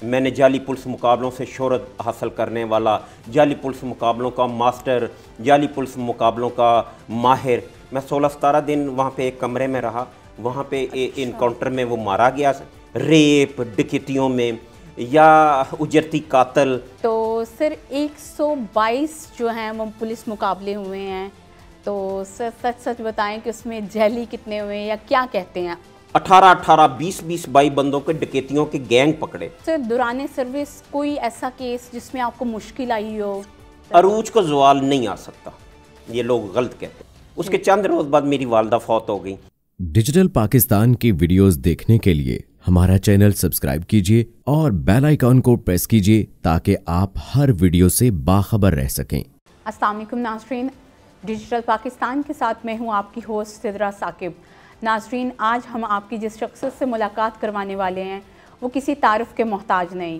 میں نے جعلی پولیس مقابلوں سے شہرت حاصل کرنے والا، جعلی پولیس مقابلوں کا ماسٹر، جعلی پولیس مقابلوں کا ماہر، میں 16-17 دن وہاں پہ ایک کمرے میں رہا. وہاں پہ انکاؤنٹر میں وہ مارا گیا، ریپ ڈکیتیوں میں یا اجرتی قاتل. تو سر 122 جو ہیں وہ پولیس مقابلے ہوئے ہیں، تو سر سچ بتائیں کہ اس میں جعلی کتنے ہوئے ہیں یا کیا کہتے ہیں؟ 18 20 22 بندوں کے ڈکیتیوں کے گینگ پکڑے. سر دوران سروس کوئی ایسا کیس جس میں آپ کو مشکل آئی ہو؟ عروج کو زوال نہیں آ سکتا، یہ لوگ غلط کہتے ہیں. اس کے چند روز بعد میری والدہ فوت ہو گئی. ڈیجیٹل پاکستان کی ویڈیوز دیکھنے کے لیے ہمارا چینل سبسکرائب کیجیے اور بیل آئیکن کو پریس کیجیے تاکہ آپ ہر ویڈیو سے باخبر رہ سکیں. السلام علیکم ناظرین، ڈیجیٹل پاکستان کے ساتھ میں ہوں آپ کی ہوسٹ سدرا ثاقب. ناظرین، آج ہم آپ کی جس شخصیت سے ملاقات کروانے والے ہیں وہ کسی تعارف کے محتاج نہیں.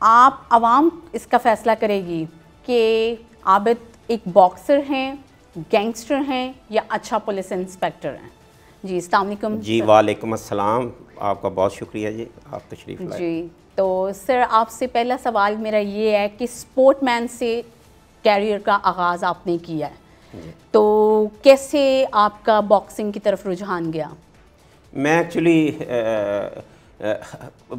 آپ عوام اس کا فیصلہ کرے گی کہ عابد ایک باکسر ہیں، گینگسٹر ہیں یا اچھا پولیس انسپیکٹر ہیں. جی السلام علیکم. جی وعلیکم السلام، آپ کا بہت شکریہ جی، آپ تشریف لائے. جی تو سر آپ سے پہلا سوال میرا یہ ہے کہ سپورٹ مین سے کیریئر کا آغاز آپ نے کیا ہے، تو کیسے آپ کا باکسنگ کی طرف رجحان گیا؟ میں ایکچولی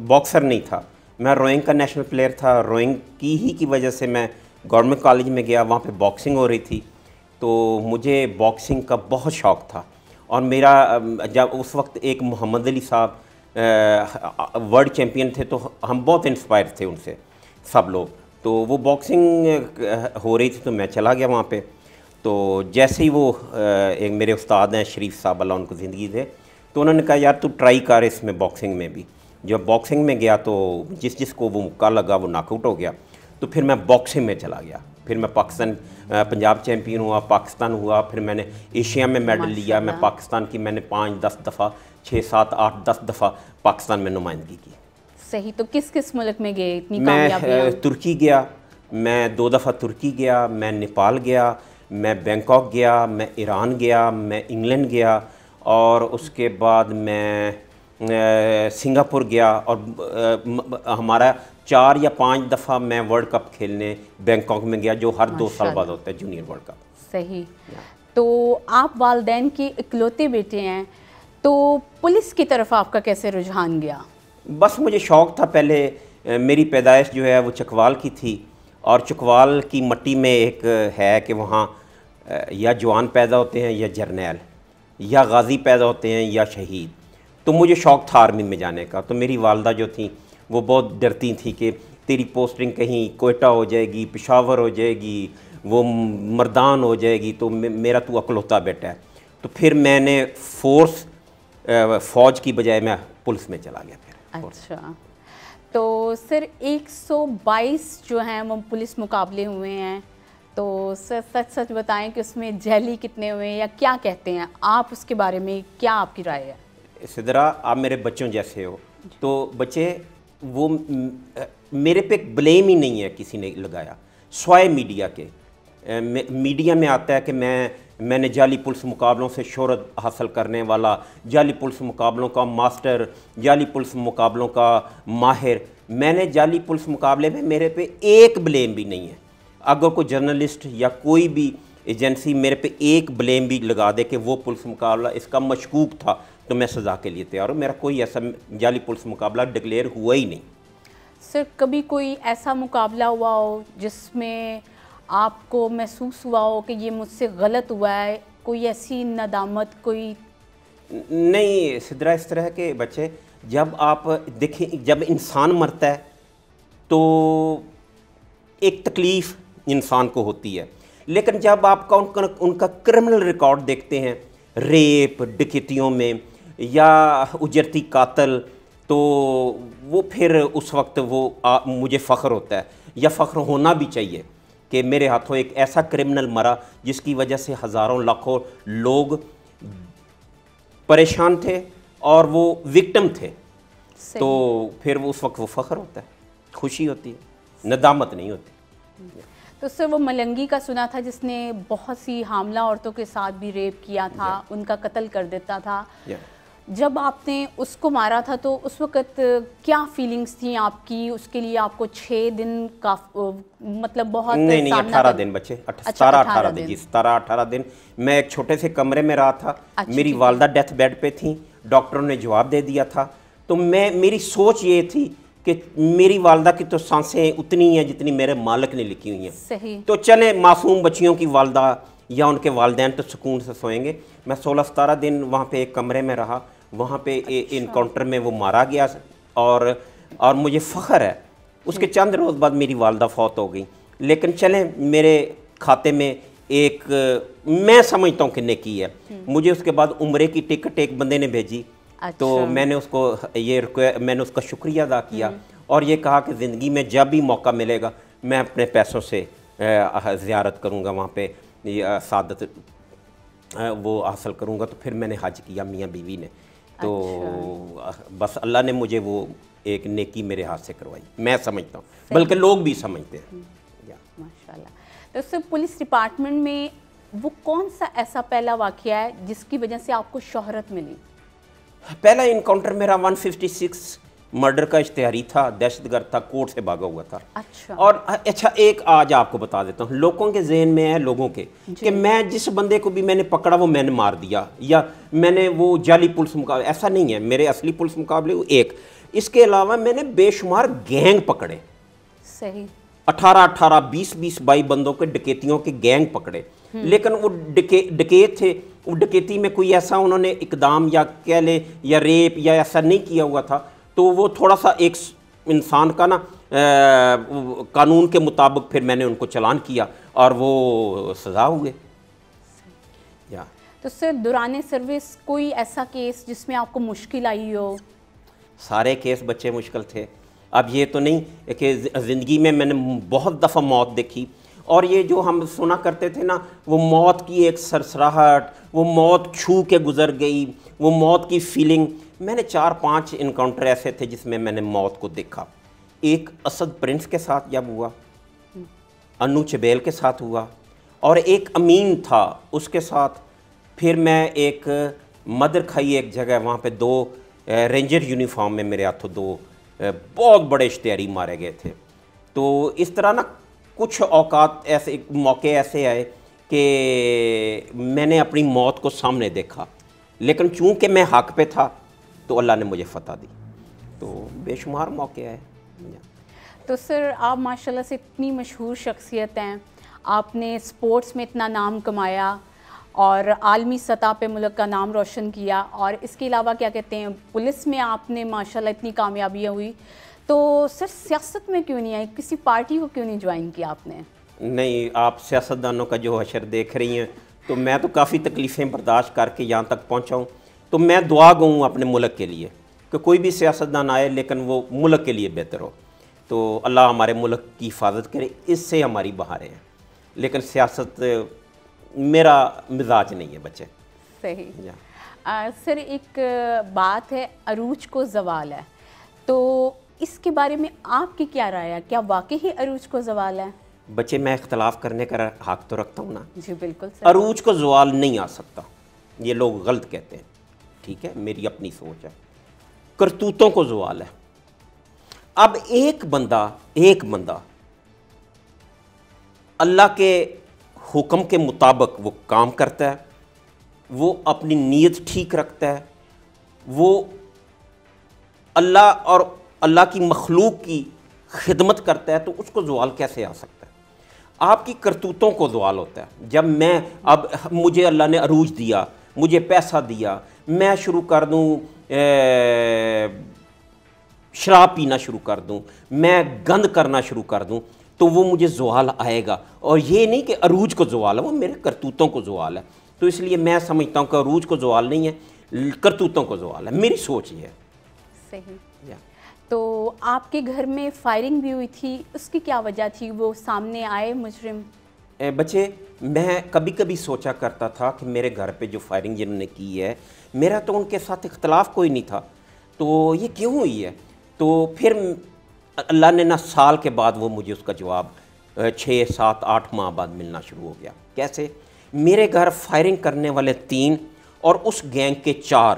باکسر نہیں تھا، میں روئنگ کا نیشنل پلیئر تھا. روئنگ کی وجہ سے میں گورنمنٹ کالج میں گیا، وہاں پہ باکسنگ ہو رہی تھی، تو مجھے باکسنگ کا بہت شوق تھا. اور میرا جب اس وقت ایک محمد علی صاحب ورلڈ چیمپئن تھے، تو ہم بہت انسپائر تھے ان سے سب لوگ. تو وہ باکسنگ ہو رہی تھی تو میں چلا گیا وہاں پہ. تو جیسے ہی وہ ایک میرے استاد ہیں شریف صاحب، اللہ ان کو زندگی دے، تو انہوں نے کہا یار تو ٹرائی کر اس میں باکسنگ میں بھی. جب باکسنگ میں گیا تو جس کو وہ موقع لگا وہ ناک آؤٹ ہو گیا. تو پھر میں باکسنگ میں چلا گیا. پھر میں پاکستان پنجاب چیمپئن ہوا، پاکستان ہوا، پھر میں نے ایشیا میں میڈل لیا. میں پاکستان کی میں نے 5-10 دفعہ 6-7-8-10 دفعہ پاکستان میں نمائندگی کی. صحیح. تو کس ملک میں گئے اتنی میں کامیابیاں؟ ترکی گیا، میں 2 دفعہ ترکی گیا، میں نیپال گیا، میں بینکاک گیا، میں ایران گیا، میں انگلینڈ گیا، اور اس کے بعد میں سنگاپور گیا. اور ہمارا 4 یا 5 دفعہ میں ورلڈ کپ کھیلنے بینکاک میں گیا، جو ہر 2 سال بعد ہوتا ہے، جونیئر ورلڈ کپ. صحیح. تو آپ والدین کے اکلوتے بیٹے ہیں، تو پولیس کی طرف آپ کا کیسے رجحان گیا؟ بس مجھے شوق تھا. پہلے میری پیدائش جو ہے وہ چکوال کی تھی، اور چکوال کی مٹی میں ایک ہے کہ وہاں یا جوان پیدا ہوتے ہیں یا جرنیل، یا غازی پیدا ہوتے ہیں یا شہید. تو مجھے شوق تھا آرمی میں جانے کا. تو میری والدہ جو تھیں وہ بہت ڈرتی تھیں کہ تیری پوسٹنگ کہیں کوئٹہ ہو جائے گی، پشاور ہو جائے گی، وہ مردان ہو جائے گی، تو میرا تو اکلوتا بیٹا ہے. تو پھر میں نے فوج کی بجائے میں پولیس میں چلا گیا. پھر اچھا. تو سر 122 جو ہیں وہ پولیس مقابلے ہوئے ہیں، تو سر سچ بتائیں کہ اس میں جعلی کتنے ہوئے ہیں یا کیا کہتے ہیں آپ؟ اس کے بارے میں کیا آپ کی رائے ہے؟ سدرا، آپ میرے بچوں جیسے ہو، تو بچے وہ میرے پہ بلیم ہی نہیں ہے کسی نے لگایا سوائے میڈیا کے. میڈیا میں آتا ہے کہ میں نے جعلی پولیس مقابلوں سے شہرت حاصل کرنے والا، جعلی پولیس مقابلوں کا ماسٹر، جعلی پولیس مقابلوں کا ماہر. میں نے جعلی پولیس مقابلے میں میرے پہ ایک بلیم بھی نہیں ہے. اگر کوئی جرنلسٹ یا کوئی بھی ایجنسی میرے پہ ایک بلیم بھی لگا دے کہ وہ پولیس مقابلہ اس کا مشکوک تھا، تو میں سزا کے لیے تیار ہوں. میرا کوئی ایسا جعلی پولیس مقابلہ ڈکلیئر ہوا ہی نہیں. سر کبھی کوئی ایسا مقابلہ ہوا ہو جس میں آپ کو محسوس ہوا ہو کہ یہ مجھ سے غلط ہوا ہے، کوئی ایسی ندامت؟ کوئی نہیں سدرا، اس طرح کے بچے، جب آپ دیکھیں جب انسان مرتا ہے تو ایک تکلیف انسان کو ہوتی ہے، لیکن جب آپ کا ان کا کرمنل ریکارڈ دیکھتے ہیں ریپ ڈکیتیوں میں یا اجرتی قاتل، تو وہ پھر اس وقت وہ مجھے فخر ہوتا ہے، یا فخر ہونا بھی چاہیے کہ میرے ہاتھوں ایک ایسا کرمنل مرا جس کی وجہ سے ہزاروں لاکھوں لوگ پریشان تھے اور وہ وکٹم تھے. تو پھر اس وقت وہ فخر ہوتا ہے، خوشی ہوتی ہے، ندامت نہیں ہوتی. تو سر وہ ملنگی کا سنا تھا جس نے بہت سی حاملہ عورتوں کے ساتھ بھی ریپ کیا تھا، ان کا قتل کر دیتا تھا. جب آپ نے اس کو مارا تھا تو اس وقت کیا فیلنگز تھیں آپ کی؟ اس کے لیے آپ کو 6 دن کا مطلب بہت نہیں 18 دن بچے 17-18 دن جی 17-18 دن میں ایک چھوٹے سے کمرے میں رہا تھا. میری والدہ ڈیتھ بیڈ پہ تھیں, ڈاکٹروں نے جواب دے دیا تھا. تو میری سوچ یہ تھی کہ میری والدہ کی تو سانسیں اتنی ہیں جتنی میرے مالک نے لکھی ہوئی ہیں. صحیح. تو چلیں معصوم بچیوں کی والدہ یا ان کے والدین تو سکون سے سوئیں گے. میں 16-17 دن وہاں پہ ایک کمرے میں رہا. وہاں پہ انکاؤنٹر میں وہ مارا گیا اور مجھے فخر ہے. اس کے چند روز بعد میری والدہ فوت ہو گئی. لیکن چلیں میرے کھاتے میں ایک میں سمجھتا ہوں کہ نیکی ہے. مجھے اس کے بعد عمرے کی ٹکٹ ایک بندے نے بھیجی. تو میں نے اس کو میں نے اس کا شکریہ ادا کیا اور یہ کہا کہ زندگی میں جب بھی موقع ملے گا میں اپنے پیسوں سے زیارت کروں گا وہاں پہ, سعادت وہ حاصل کروں گا. تو پھر میں نے حج کیا میاں بیوی نے. تو بس اللہ نے مجھے وہ ایک نیکی میرے ہاتھ سے کروائی, میں سمجھتا ہوں, بلکہ لوگ بھی سمجھتے ہیں. ماشاءاللہ. تو اس سے پولیس ڈپارٹمنٹ میں وہ کون سا ایسا پہلا واقعہ ہے جس کی وجہ سے آپ کو شہرت ملی؟ پہلا انکاؤنٹر میرا 156 مرڈر کا اشتہاری تھا, دہشت گرد تھا, کورٹ سے بھاگا ہوا تھا. اور اچھا ایک آج آپ کو بتا دیتا ہوں, لوگوں کے ذہن میں ہے لوگوں کے کہ میں جس بندے کو بھی میں نے پکڑا وہ میں نے مار دیا یا میں نے وہ جعلی پولیس مقابلے. ایسا نہیں ہے. میرے اصلی پولیس مقابلے ایک, اس کے علاوہ میں نے بے شمار گینگ پکڑے. صحیح. 18 20 22 بندوں کے ڈکیتیوں کے گینگ پکڑے. لیکن وہ ڈکیت تھے, وہ ڈکیتی میں کوئی ایسا انہوں نے اقدام یا کہہ لیں یا ریپ یا ایسا نہیں کیا ہوا تھا. تو وہ تھوڑا سا ایک انسان کا نا قانون کے مطابق پھر میں نے ان کو چلان کیا اور وہ سزا ہوئے. تو سر دوران سروس کوئی ایسا کیس جس میں آپ کو مشکل آئی ہو؟ سارے کیس بچے مشکل تھے. اب یہ تو نہیں کہ زندگی میں نے بہت دفعہ موت دیکھی, اور یہ جو ہم سنا کرتے تھے نا وہ موت کی ایک سرسراہٹ, وہ موت چھو کے گزر گئی, وہ موت کی فیلنگ. میں نے 4-5 انکاؤنٹر ایسے تھے جس میں نے موت کو دیکھا. ایک اسد پرنس کے ساتھ جب ہوا, انو چبیل کے ساتھ ہوا, اور ایک امین تھا اس کے ساتھ. پھر میں ایک مدر کھائی ایک جگہ, وہاں پہ 2 رینجر یونیفارم میں میرے ہاتھوں 2 بہت بڑے اشتہاری مارے گئے تھے. تو اس طرح نا کچھ اوقات ایسے موقع ایسے آئے کہ میں نے اپنی موت کو سامنے دیکھا, لیکن چونکہ میں حق پہ تھا تو اللہ نے مجھے فتح دی. تو بے شمار موقع آئے. تو سر آپ ماشاءاللہ سے اتنی مشہور شخصیت ہیں, آپ نے سپورٹس میں اتنا نام کمایا اور عالمی سطح پہ ملک کا نام روشن کیا, اور اس کے علاوہ کیا کہتے ہیں پولیس میں آپ نے ماشاءاللہ اتنی کامیابیاں ہوئی. تو سر سیاست میں کیوں نہیں آئی, کسی پارٹی کو کیوں نہیں جوائن کیا آپ نے؟ نہیں, آپ سیاستدانوں کا جو حشر دیکھ رہی ہیں تو میں تو کافی تکلیفیں برداشت کر کے یہاں تک پہنچا ہوں. تو میں دعا گو ہوں اپنے ملک کے لیے کہ کوئی بھی سیاستدان آئے لیکن وہ ملک کے لیے بہتر ہو. تو اللہ ہمارے ملک کی حفاظت کرے, اس سے ہماری بہاریں ہیں. لیکن سیاست میرا مزاج نہیں ہے بچے. صحیح. سر ایک بات ہے, عروج کو زوال ہے, تو اس کے بارے میں آپ کی کیا رائے ہے؟ کیا واقعی ہی عروج کو زوال ہے؟ بچے میں اختلاف کرنے کا حق تو رکھتا ہوں نا. جی بالکل. عروج کو زوال نہیں آ سکتا, یہ لوگ غلط کہتے ہیں. ٹھیک ہے, میری اپنی سوچ ہے. کرتوتوں کو زوال ہے. اب ایک بندہ اللہ کے حکم کے مطابق وہ کام کرتا ہے, وہ اپنی نیت ٹھیک رکھتا ہے, وہ اللہ اور اللہ کی مخلوق کی خدمت کرتا ہے, تو اس کو زوال کیسے آ سکتا ہے؟ آپ کی کرتوتوں کو زوال ہوتا ہے. جب میں اب مجھے اللہ نے عروج دیا, مجھے پیسہ دیا, میں شروع کر دوں شراب پینا شروع کر دوں, میں گند کرنا شروع کر دوں, تو وہ مجھے زوال آئے گا. اور یہ نہیں کہ عروج کو زوال ہے, وہ میرے کرتوتوں کو زوال ہے. تو اس لیے میں سمجھتا ہوں کہ عروج کو زوال نہیں ہے, کرتوتوں کو زوال ہے. میری سوچ یہ ہے. صحیح. تو آپ کے گھر میں فائرنگ بھی ہوئی تھی, اس کی کیا وجہ تھی؟ وہ سامنے آئے مجرم؟ بچے میں کبھی کبھی سوچا کرتا تھا کہ میرے گھر پہ جو فائرنگ جنہوں نے کی ہے, میرا تو ان کے ساتھ اختلاف کوئی نہیں تھا, تو یہ کیوں ہوئی ہے؟ تو پھر اللہ نے نا سال کے بعد وہ مجھے اس کا جواب 6 7 8 ماہ بعد ملنا شروع ہو گیا. کیسے؟ میرے گھر فائرنگ کرنے والے 3 اور اس گینگ کے 4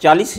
40